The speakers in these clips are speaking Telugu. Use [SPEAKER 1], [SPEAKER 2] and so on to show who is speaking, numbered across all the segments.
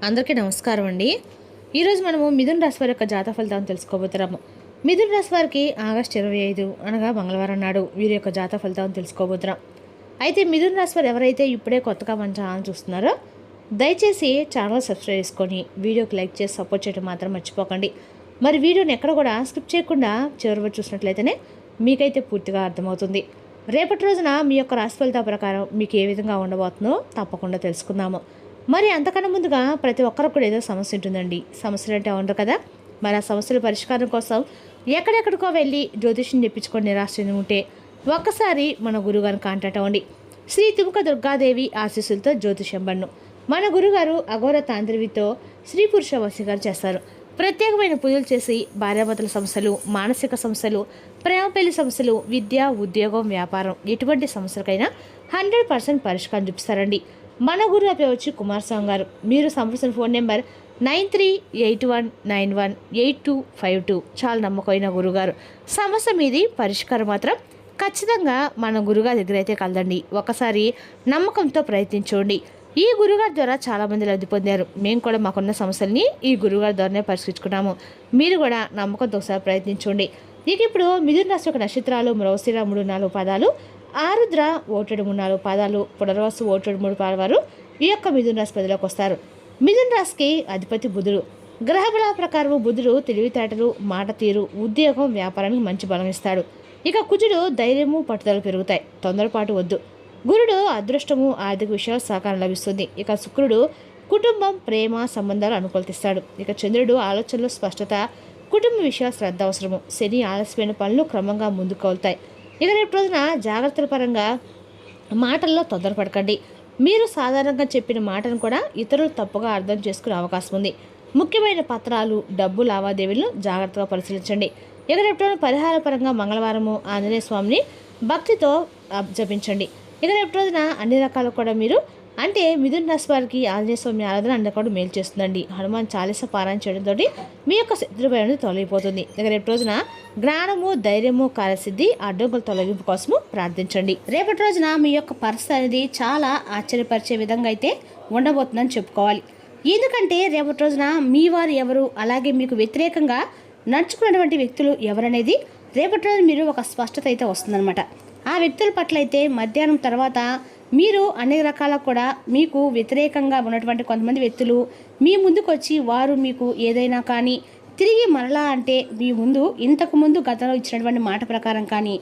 [SPEAKER 1] అందరికీ నమస్కారం అండి. ఈరోజు మనము మిథున రాశి వారి యొక్క జాతక ఫలితాలను తెలుసుకోబోతున్నాము. మిథున రాశి వారికి ఆగస్టు 25 అనగా మంగళవారం నాడు వీరి యొక్క జాతక ఫలితాలను తెలుసుకోబోతున్నాం. అయితే మిథున రాశి వారు ఎవరైతే ఇప్పుడే కొత్తగా మన ఛానల్ చూస్తున్నారో దయచేసి ఛానల్ సబ్స్క్రైబ్ చేసుకొని వీడియోకి లైక్ చేసి సపోర్ట్ చేయడం మాత్రం మర్చిపోకండి. మరి వీడియోని ఎక్కడ కూడా స్కిప్ చేయకుండా చివరి వరకు చూసినట్లయితేనే మీకైతే పూర్తిగా అర్థమవుతుంది. రేపటి రోజున మీ యొక్క రాశి ఫలితాల ప్రకారం మీకు ఏ విధంగా ఉండబోతుందో తప్పకుండా తెలుసుకుందాము. మరి అంతకన్నా ముందుగా ప్రతి ఒక్కరికి కూడా ఏదో సమస్య ఉంటుందండి. సమస్యలు అంటే ఉండరు కదా. మరి ఆ సమస్యల పరిష్కారం కోసం ఎక్కడెక్కడికో వెళ్ళి జ్యోతిష్యం తెప్పించుకొని నిరాశ చెంది ఉంటే ఒక్కసారి మన గురుగారిని కాంటాక్ట్ అవ్వండి. శ్రీ తిముక దుర్గాదేవి ఆశీస్సులతో జ్యోతిష్యం బన్ను మన గురుగారు అఘోర తాంత్రివితో స్త్రీ పురుష వశీకరణ చేస్తారు. ప్రత్యేకమైన పూజలు చేసి భార్యాభర్తల సమస్యలు, మానసిక సమస్యలు, ప్రేమ పెళ్లి సమస్యలు, విద్య, ఉద్యోగం, వ్యాపారం ఎటువంటి సమస్యలకైనా 100% పరిష్కారం చూపిస్తారండి. మన గురువు పేరు వచ్చి కుమారస్వామి గారు. మీరు సంప్రదించిన ఫోన్ నెంబర్ 9381918252. చాలా నమ్మకమైన గురుగారు. సమస్య మీది పరిష్కారం మాత్రం ఖచ్చితంగా మన గురుగారి దగ్గర అయితే కలదండి. ఒకసారి నమ్మకంతో ప్రయత్నించండి. ఈ గురుగారి ద్వారా చాలామంది లబ్ధి పొందారు. మేము కూడా మాకున్న సమస్యల్ని ఈ గురుగారి ద్వారానే పరిష్కరించుకున్నాము. మీరు కూడా నమ్మకంతో ఒకసారి ప్రయత్నించండి. ఇక ఇప్పుడు మిథున రాశి యొక్క నక్షత్రాలు మృగశిర 3-4 పాదాలు, ఆరుద్ర 1-3-4 పాదాలు, పునర్వసు 1-3 పాదాలు ఈ యొక్క మిథున రాశి పదిలోకి వస్తారు. మిథున రాశికి అధిపతి బుధుడు. గ్రహబల ప్రకారం బుధుడు తెలివితేటలు, మాట తీరు, ఉద్యోగం, వ్యాపారానికి మంచి బలం ఇస్తాడు. ఇక కుజుడు ధైర్యము, పట్టుదల పెరుగుతాయి. తొందరపాటు వద్దు. గురుడు అదృష్టము, ఆర్థిక విషయాలు సహకారం లభిస్తుంది. ఇక శుక్రుడు కుటుంబం, ప్రేమ సంబంధాలు అనుకూలిస్తాడు. ఇక చంద్రుడు ఆలోచనలు, స్పష్టత, కుటుంబ విషయాలు శ్రద్ధ అవసరము. శని ఆలస్యమైన పనులు క్రమంగా ముందుకు వెళ్తాయి. ఇక రేపు రోజున జాగ్రత్తల పరంగా మాటల్లో తొందరపడకండి. మీరు సాధారణంగా చెప్పిన మాటను కూడా ఇతరులు తప్పుగా అర్థం చేసుకునే అవకాశం ఉంది. ముఖ్యమైన పత్రాలు, డబ్బు లావాదేవీలను జాగ్రత్తగా పరిశీలించండి. ఇక రేపు రోజున పరిహార పరంగా మంగళవారము ఆంజనేయ స్వామిని భక్తితో జపించండి. ఇక రేపు రోజున అన్ని రకాలు కూడా మీరు అంటే మిథున రాశి వారికి ఆంజనేయ స్వామి ఆరాధన అన్ని కూడా మేలు చేస్తుందండి. హనుమాన్ చాలీస పారాయణ చేయడంతో మీ యొక్క శత్రుభయం అనేది తొలగిపోతుంది. ఇక రేపు రోజున జ్ఞానము, ధైర్యము, కార్యసిద్ధి, అడ్డంకుల తొలగింపు కోసము ప్రార్థించండి. రేపటి రోజున మీ యొక్క పరిస్థితి అనేది చాలా ఆశ్చర్యపరిచే విధంగా అయితే ఉండబోతుందని చెప్పుకోవాలి. ఎందుకంటే రేపటి రోజున మీ వారు ఎవరు, అలాగే మీకు వ్యతిరేకంగా నడుచుకున్నటువంటి వ్యక్తులు ఎవరనేది రేపటి రోజు మీరు ఒక స్పష్టత అయితే వస్తుందన్నమాట. ఆ వ్యక్తుల పట్ల అయితే మధ్యాహ్నం తర్వాత మీరు అన్ని రకాల కూడా మీకు వ్యతిరేకంగా ఉన్నటువంటి కొంతమంది వ్యక్తులు మీ ముందుకు వచ్చి వారు మీకు ఏదైనా కానీ తిరిగి మరలా అంటే మీ ముందు ఇంతకుముందు గతంలో ఇచ్చినటువంటి మాట ప్రకారం కానీ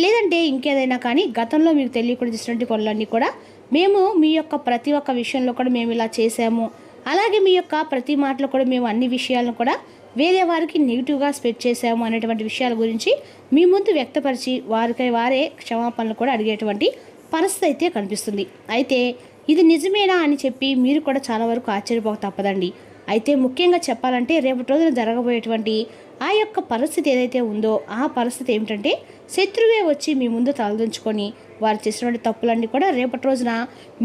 [SPEAKER 1] లేదంటే ఇంకేదైనా కానీ గతంలో మీకు తెలియకుండా చేసినటువంటి పనులన్నీ కూడా మేము మీ యొక్క ప్రతి ఒక్క విషయంలో కూడా మేము ఇలా చేసాము, అలాగే మీ యొక్క ప్రతి మాటలో కూడా మేము అన్ని విషయాలను కూడా వేరే వారికి నెగిటివ్గా స్ప్రెడ్ చేసాము అనేటువంటి విషయాల గురించి మీ ముందు వ్యక్తపరిచి వారికై వారే క్షమాపణలు కూడా అడిగేటువంటి పరిస్థితి అయితే కనిపిస్తుంది. అయితే ఇది నిజమేనా అని చెప్పి మీరు కూడా చాలా వరకు ఆశ్చర్యపోక తప్పదండి. అయితే ముఖ్యంగా చెప్పాలంటే రేపటి రోజున జరగబోయేటువంటి ఆ యొక్క పరిస్థితి ఏదైతే ఉందో ఆ పరిస్థితి ఏమిటంటే శత్రువే వచ్చి మీ ముందు తలదించుకొని వారు చేసినటువంటి తప్పులన్నీ కూడా రేపటి రోజున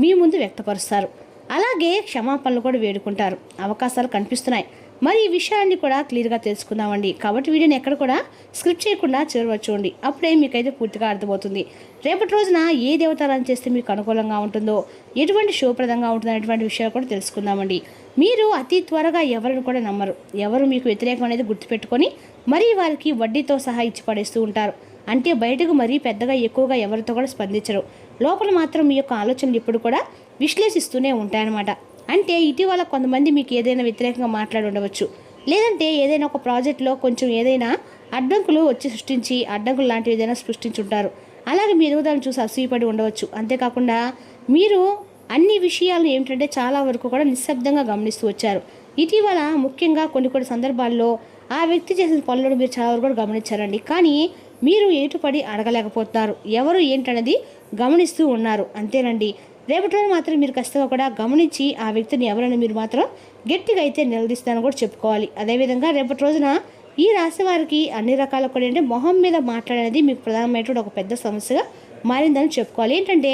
[SPEAKER 1] మీ ముందు వ్యక్తపరుస్తారు. అలాగే క్షమాపణలు కూడా వేడుకుంటారు. అవకాశాలు కనిపిస్తున్నాయి. మరి ఈ విషయాన్ని కూడా క్లియర్గా తెలుసుకుందామండి. కాబట్టి వీడియోని ఎక్కడ కూడా స్క్రిప్ట్ చేయకుండా చూడండి. అప్పుడే మీకైతే పూర్తిగా అర్థమవుతుంది. రేపటి రోజున ఏ దేవతారాధన చేస్తే మీకు అనుకూలంగా ఉంటుందో, ఎటువంటి శుభప్రదంగా ఉంటుందో అనేటువంటి విషయాలు కూడా తెలుసుకుందామండి. మీరు అతి త్వరగా ఎవరిని కూడా నమ్మరు. ఎవరు మీకు వ్యతిరేకం అనేది గుర్తుపెట్టుకొని మరీ వారికి వడ్డీతో సహా ఇచ్చి పడేస్తూ ఉంటారు. అంటే బయటకు మరీ పెద్దగా ఎక్కువగా ఎవరితో కూడా స్పందించరు. లోపల మాత్రం మీ యొక్క ఆలోచనలు ఇప్పుడు కూడా విశ్లేషిస్తూనే ఉంటాయన్నమాట. అంటే ఇటీవల కొంతమంది మీకు ఏదైనా వ్యతిరేకంగా మాట్లాడి ఉండవచ్చు, లేదంటే ఏదైనా ఒక ప్రాజెక్టులో కొంచెం ఏదైనా అడ్డంకులు వచ్చి సృష్టించి అడ్డంకులు లాంటివి ఏదైనా సృష్టించుంటారు. అలాగే మీ ఎదుగుదలను చూసి అసూయపడి ఉండవచ్చు. అంతేకాకుండా మీరు అన్ని విషయాలను ఏమిటంటే చాలా వరకు కూడా నిశ్శబ్దంగా గమనిస్తూ వచ్చారు. ఇటీవల ముఖ్యంగా కొన్ని సందర్భాల్లో ఆ వ్యక్తి చేసిన పనులను మీరు చాలా వరకు కూడా గమనించారండి. కానీ మీరు ఏటుపడి అడగలేకపోతున్నారు. ఎవరు ఏంటనేది గమనిస్తూ ఉన్నారు. అంతేనండి. రేపటి రోజు మాత్రం మీరు ఖచ్చితంగా కూడా గమనించి ఆ వ్యక్తిని ఎవరైనా మీరు మాత్రం గట్టిగా అయితే నిలదీస్తారని కూడా చెప్పుకోవాలి. అదేవిధంగా రేపటి రోజున ఈ రాశి వారికి అన్ని రకాల కూడా ఏంటంటే మొహం మీద మాట్లాడేది మీకు ప్రధానమైనటువంటి ఒక పెద్ద సమస్యగా మారిందని చెప్పుకోవాలి. ఏంటంటే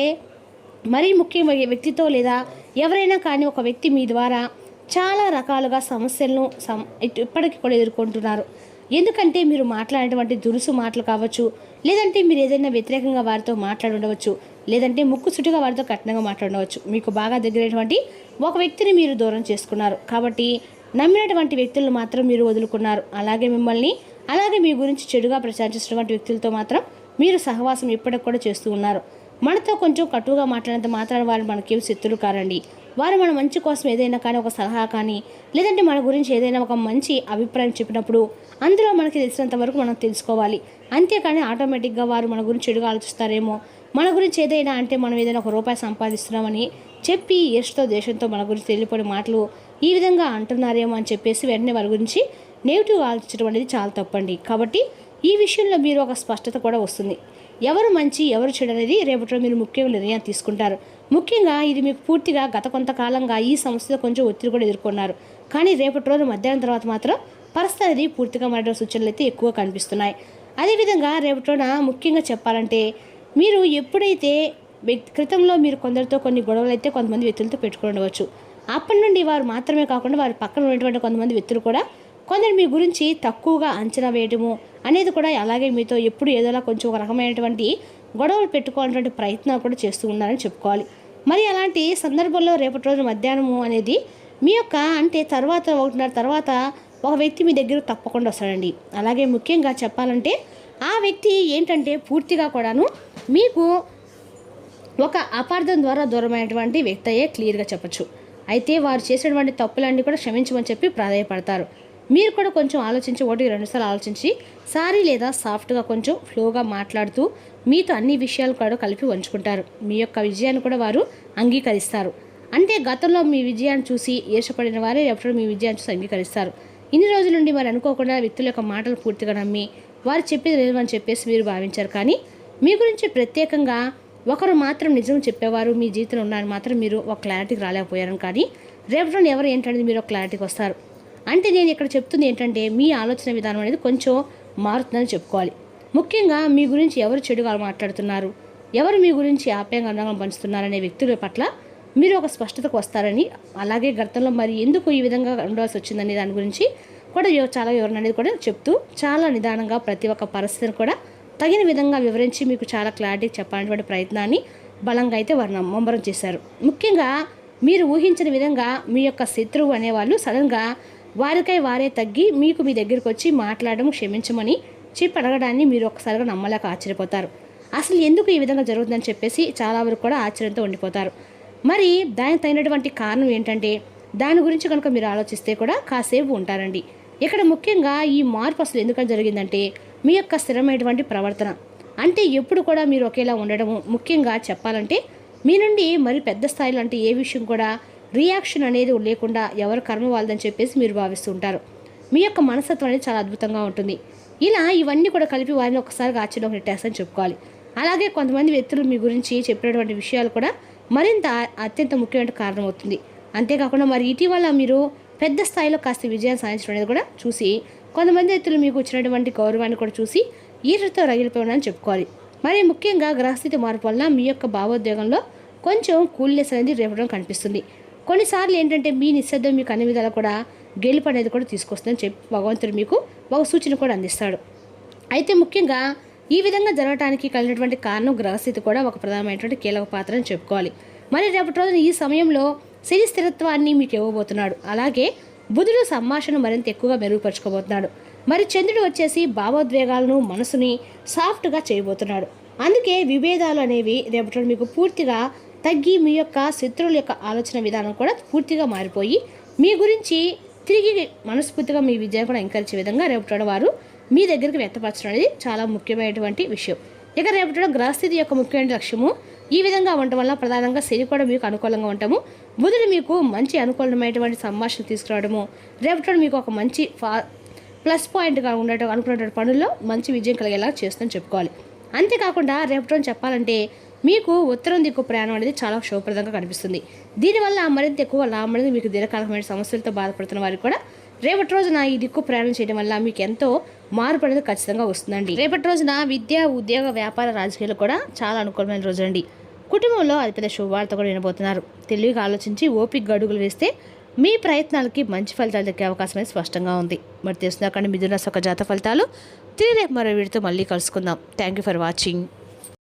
[SPEAKER 1] మరీ ముఖ్యమైన వ్యక్తితో లేదా ఎవరైనా కానీ ఒక వ్యక్తి మీ ద్వారా చాలా రకాలుగా సమస్యలను ఇప్పటికీ కూడా ఎదుర్కొంటున్నారు. ఎందుకంటే మీరు మాట్లాడేటువంటి దురుసు మాటలు కావచ్చు, లేదంటే మీరు ఏదైనా వ్యతిరేకంగా వారితో మాట్లాడి ఉండవచ్చు, లేదంటే ముక్కు సుటిగా వారితో కఠినంగా మాట్లాడవచ్చు. మీకు బాగా దగ్గరైనటువంటి ఒక వ్యక్తిని మీరు దూరం చేసుకున్నారు కాబట్టి నమ్మినటువంటి వ్యక్తులను మాత్రం మీరు వదులుకున్నారు. అలాగే మీ గురించి చెడుగా ప్రచారించినటువంటి వ్యక్తులతో మాత్రం మీరు సహవాసం ఇప్పటికి కూడా చేస్తూ ఉన్నారు. మనతో కొంచెం కటువుగా మాట్లాడినంత మాత్రాన వాళ్ళు మనకేం శత్రులు కారండి. వారు మన మంచి కోసం ఏదైనా కానీ ఒక సలహా కానీ లేదంటే మన గురించి ఏదైనా ఒక మంచి అభిప్రాయం చెప్పినప్పుడు అందులో మనకి తెలిసినంత వరకు మనం తెలుసుకోవాలి. అంతేకాని ఆటోమేటిక్గా వారు మన గురించి చెడుగా ఆలోచిస్తారేమో, మన గురించి ఏదైనా అంటే మనం ఏదైనా ఒక రూపాయి సంపాదిస్తున్నామని చెప్పి ఈర్ష్తో దేశంతో మన గురించి తెలియపోయిన మాటలు ఈ విధంగా అంటున్నారేమో అని చెప్పేసి వెంటనే వారి గురించి నెగిటివ్ ఆలోచించడం అనేది చాలా తప్పండి. కాబట్టి ఈ విషయంలో మీరు ఒక స్పష్టత కూడా వస్తుంది. ఎవరు మంచి ఎవరు చెడు అనేది రేపటిలో మీరు ముఖ్యంగా నిర్ణయం తీసుకుంటారు. ముఖ్యంగా ఇది మీకు పూర్తిగా గత కొంతకాలంగా ఈ సమస్యతో కొంచెం ఒత్తిడి కూడా ఎదుర్కొన్నారు. కానీ రేపటి రోజు మధ్యాహ్నం తర్వాత మాత్రం పరిస్థితి అనేది పూర్తిగా మారే సూచనలు అయితే ఎక్కువ కనిపిస్తున్నాయి. అదేవిధంగా రేపటి రోజున ముఖ్యంగా చెప్పాలంటే మీరు ఎప్పుడైతే క్రితంలో మీరు కొందరితో కొన్ని గొడవలు అయితే కొంతమంది వ్యక్తులతో పెట్టుకుని ఉండవచ్చు. అప్పటి నుండి వారు మాత్రమే కాకుండా వారి పక్కన ఉన్నటువంటి కొంతమంది వ్యక్తులు కూడా కొందరు మీ గురించి తక్కువగా అంచనా వేయడము అనేది కూడా అలాగే మీతో ఎప్పుడు ఏదోలా కొంచెం ఒక రకమైనటువంటి గొడవలు పెట్టుకోవాలన్నటువంటి ప్రయత్నాలు కూడా చేస్తూ ఉన్నారని చెప్పుకోవాలి. మరి అలాంటి సందర్భంలో రేపటి రోజు మధ్యాహ్నము అనేది మీ యొక్క అంటే తర్వాత 1:30 తర్వాత ఒక వ్యక్తి మీ దగ్గర తప్పకుండా వస్తాడండి. అలాగే ముఖ్యంగా చెప్పాలంటే ఆ వ్యక్తి ఏంటంటే పూర్తిగా కూడాను మీకు ఒక అపార్థం ద్వారా దూరమైనటువంటి వ్యక్తి అయ్యే క్లియర్గా చెప్పచ్చు. అయితే వారు చేసినటువంటి తప్పులన్నీ కూడా క్షమించమని చెప్పి ప్రాధాయపడతారు. మీరు కూడా కొంచెం ఆలోచించి 1-2 సార్లు ఆలోచించి సారీ లేదా సాఫ్ట్గా కొంచెం ఫ్లోగా మాట్లాడుతూ మీతో అన్ని విషయాలు కూడా కలిపి ఉంచుకుంటారు. మీ యొక్క విజయాన్ని కూడా వారు అంగీకరిస్తారు. అంటే గతంలో మీ విజయాన్ని చూసి ఈర్షపడిన వారే ఎప్పుడు మీ విజయాన్ని చూసి అంగీకరిస్తారు. ఇన్ని రోజుల నుండి మరి అనుకోకుండా వ్యక్తుల యొక్క మాటలు పూర్తిగా నమ్మి వారు చెప్పేది లేదని చెప్పేసి మీరు భావించారు. కానీ మీ గురించి ప్రత్యేకంగా ఒకరు మాత్రం నిజం చెప్పేవారు మీ జీవితంలో ఉన్నారని మాత్రం మీరు ఒక క్లారిటీకి రాలేకపోయారు. కానీ రేపటి ఎవరు ఏంటనేది మీరు ఒక క్లారిటీకి వస్తారు. అంటే నేను ఇక్కడ చెప్తుంది ఏంటంటే మీ ఆలోచన విధానం అనేది కొంచెం మారుతుందని చెప్పుకోవాలి. ముఖ్యంగా మీ గురించి ఎవరు చెడుగా మాట్లాడుతున్నారు, ఎవరు మీ గురించి ఆప్యాయంగా అందంగా పంచుతున్నారనే వ్యక్తుల పట్ల మీరు ఒక స్పష్టతకు వస్తారని, అలాగే గతంలో మరి ఎందుకు ఈ విధంగా ఉండాల్సి వచ్చిందనే దాని గురించి కూడా చాలా వివరణ అనేది కూడా చెప్తూ చాలా నిదానంగా ప్రతి ఒక్క పరిస్థితిని కూడా తగిన విధంగా వివరించి మీకు చాలా క్లారిటీ చెప్పాలనేటువంటి ప్రయత్నాన్ని బలంగా అయితే వారు ముమ్మరం చేశారు. ముఖ్యంగా మీరు ఊహించిన విధంగా మీ యొక్క శత్రువు అనేవాళ్ళు సడన్గా వారికై వారే తగ్గి మీకు మీ దగ్గరికి వచ్చి మాట్లాడడం క్షమించమని చెప్పి అడగడాన్ని మీరు ఒక్కసారిగా నమ్మలేక ఆశ్చర్యపోతారు. అసలు ఎందుకు ఈ విధంగా జరుగుతుందని చెప్పేసి చాలా వరకు కూడా ఆశ్చర్యంతో ఉండిపోతారు. మరి దానికి తగినటువంటి కారణం ఏంటంటే దాని గురించి కనుక మీరు ఆలోచిస్తే కూడా కాసేపు ఉంటారండి. ఇక్కడ ముఖ్యంగా ఈ మార్పు అసలు ఎందుకని జరిగిందంటే మీ యొక్క స్థిరమైనటువంటి ప్రవర్తన అంటే ఎప్పుడు కూడా మీరు ఒకేలా ఉండడము. ముఖ్యంగా చెప్పాలంటే మీ నుండి మరి పెద్ద స్థాయిలో అంటే ఏ విషయం కూడా రియాక్షన్ అనేది లేకుండా ఎవరు కర్మ వాళ్ళదని చెప్పేసి మీరు భావిస్తూ ఉంటారు. మీ యొక్క మనస్తత్వం అనేది చాలా అద్భుతంగా ఉంటుంది. ఇలా ఇవన్నీ కూడా కలిపి వారిని ఒకసారిగా ఆశ్చర్యం నెట్టేస్తని చెప్పుకోవాలి. అలాగే కొంతమంది వ్యక్తులు మీ గురించి చెప్పినటువంటి విషయాలు కూడా మరింత అత్యంత ముఖ్యమైన కారణం అవుతుంది. అంతేకాకుండా మరి ఇటీవల మీరు పెద్ద స్థాయిలో కాస్త విజయాన్ని సాధించడం అనేది కూడా చూసి కొంతమంది వ్యక్తులు మీకు వచ్చినటువంటి గౌరవాన్ని కూడా చూసి ఈర్ష్యతో రగిలిపోయినని చెప్పుకోవాలి. మరి ముఖ్యంగా గ్రహస్థితి మార్పు వల్ల మీ యొక్క భావోద్వేగంలో కొంచెం కూల్నెస్ అనేది రేపడం కనిపిస్తుంది. కొన్నిసార్లు ఏంటంటే మీ నిశ్శబ్దం మీకు అన్ని విధాలు కూడా గెలుపు అనేది కూడా తీసుకొస్తుందని చెప్పి భగవంతుడు మీకు ఒక సూచన కూడా అందిస్తాడు. అయితే ముఖ్యంగా ఈ విధంగా జరగడానికి కలిగినటువంటి కారణం గ్రహస్థితి కూడా ఒక ప్రధానమైనటువంటి కీలక పాత్ర అని చెప్పుకోవాలి. మరి రేపటి రోజున ఈ సమయంలో శని స్థిరత్వాన్ని మీకు ఇవ్వబోతున్నాడు. అలాగే బుధుడు సంభాషణ మరింత ఎక్కువగా మెరుగుపరుచుకోబోతున్నాడు. మరి చంద్రుడు వచ్చేసి భావోద్వేగాలను మనసుని సాఫ్ట్గా చేయబోతున్నాడు. అందుకే విభేదాలు అనేవి రేపటి మీకు పూర్తిగా తగ్గి మీ యొక్క శత్రువుల యొక్క ఆలోచన విధానం కూడా పూర్తిగా మారిపోయి మీ గురించి తిరిగి మనస్ఫూర్తిగా మీ విజయం కూడా ఎంకరేజ్ విధంగా రేపటి వారు మీ దగ్గరికి వ్యక్తపరచడం అనేది చాలా ముఖ్యమైనటువంటి విషయం. ఇక రేపటి గ్రహస్థితి యొక్క ముఖ్యమైన లక్ష్యము ఈ విధంగా ఉండటం వల్ల ప్రధానంగా శని కూడా మీకు అనుకూలంగా ఉంటాము. బుధుడు మీకు మంచి అనుకూలమైనటువంటి సంభాషణ తీసుకురావడము రేపటి మీకు ఒక మంచి ప్లస్ పాయింట్గా ఉండటం అనుకున్నటువంటి పనుల్లో మంచి విజయం కలిగేలా చేస్తుందని చెప్పుకోవాలి. అంతేకాకుండా రేపటి చెప్పాలంటే మీకు ఉత్తరం దిక్కు ప్రయాణం అనేది చాలా శుభప్రదంగా కనిపిస్తుంది. దీనివల్ల మరింత ఎక్కువ లాభం అనేది మీకు దీర్ఘకాలమైన సమస్యలతో బాధపడుతున్న వారికి కూడా రేపటి రోజున ఈ దిక్కు ప్రయాణం చేయడం వల్ల మీకు ఎంతో మార్పు అనేది ఖచ్చితంగా వస్తుందండి. రేపటి రోజున విద్య, ఉద్యోగ, వ్యాపార, రాజకీయాలు కూడా చాలా అనుకూలమైన రోజు అండి. కుటుంబంలో అతిపెద్ద శుభవార్త కూడా వినబోతున్నారు. తెలివిగా ఆలోచించి ఓపిక అడుగులు వేస్తే మీ ప్రయత్నాలకి మంచి ఫలితాలు దక్కే అవకాశం అనేది స్పష్టంగా ఉంది. మరి తెలుసుకుందాం మిథున రాశి యొక్క జాతక ఫలితాలు. తిరిగి రేపు మరో వీడితో మళ్ళీ కలుసుకుందాం. Thank you for watching.